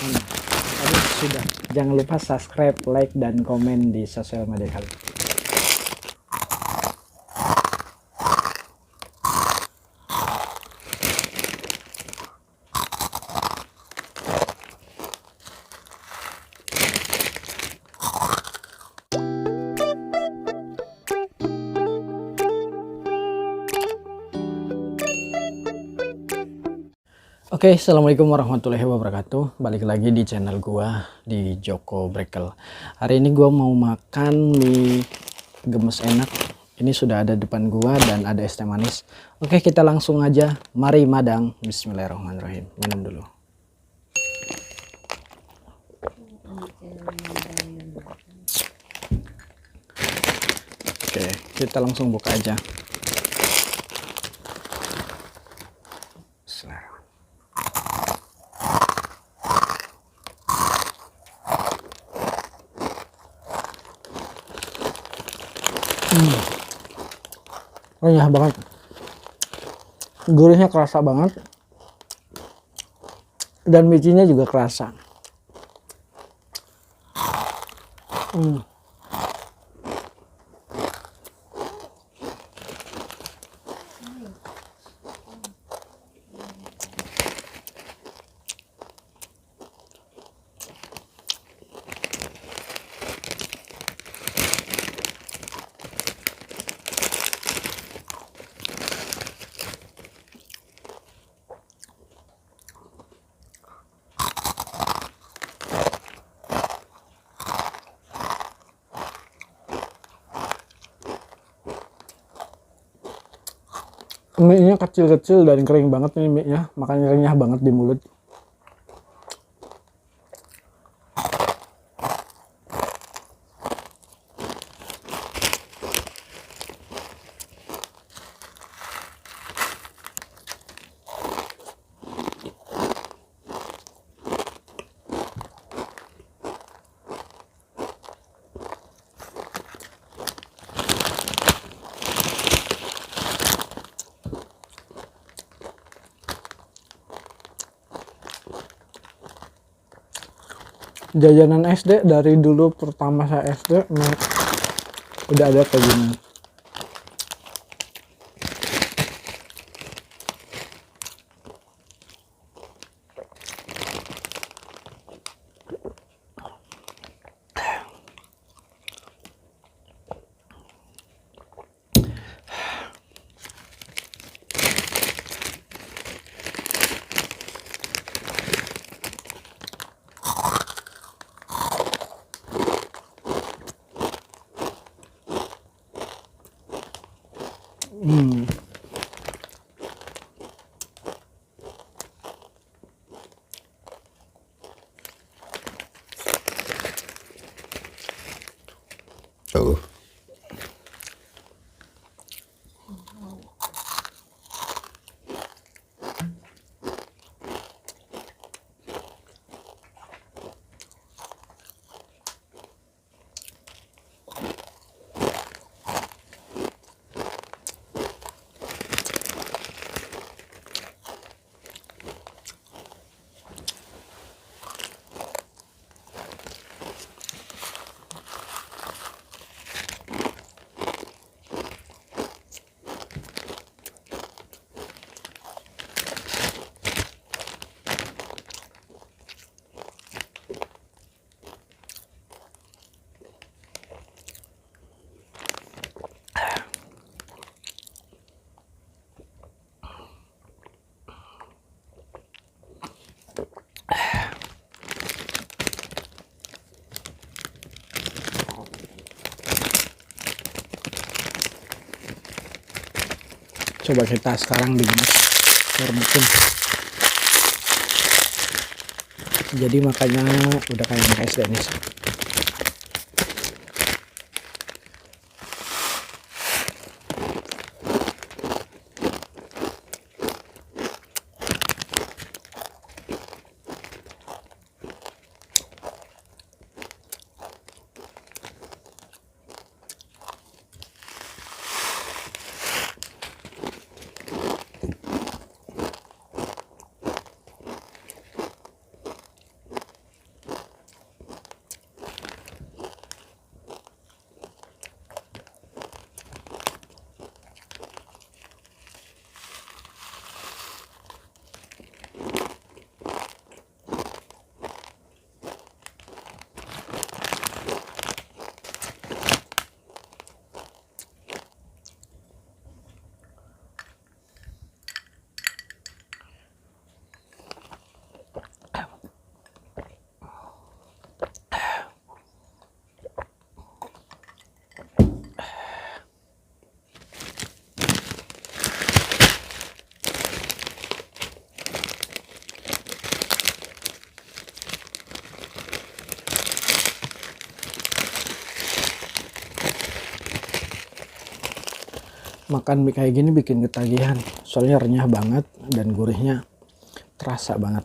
Tadi sudah. Jangan lupa subscribe, like, dan komen di sosial media kalian. Oke, assalamualaikum warahmatullahi wabarakatuh. Balik lagi di channel gua di Joko Brekel. Hari ini gua mau makan mie gemes enak. Ini sudah ada depan gua dan ada es teh manis. Oke, kita langsung aja. Mari madang. Bismillahirrahmanirrahim. Minum dulu. Oke, kita langsung buka aja. Renyah banget, gurihnya kerasa banget, dan bijinya juga kerasa. Mie-nya kecil-kecil dan kering banget nih mie-nya, makanya renyah banget di mulut. Jajanan SD dari dulu pertama saya SD udah ada kayak gini. Coba kita sekarang digemes biar jadi makanya udah kayak anak SD nih. Makan mie kayak gini bikin ketagihan, soalnya renyah banget dan gurihnya terasa banget.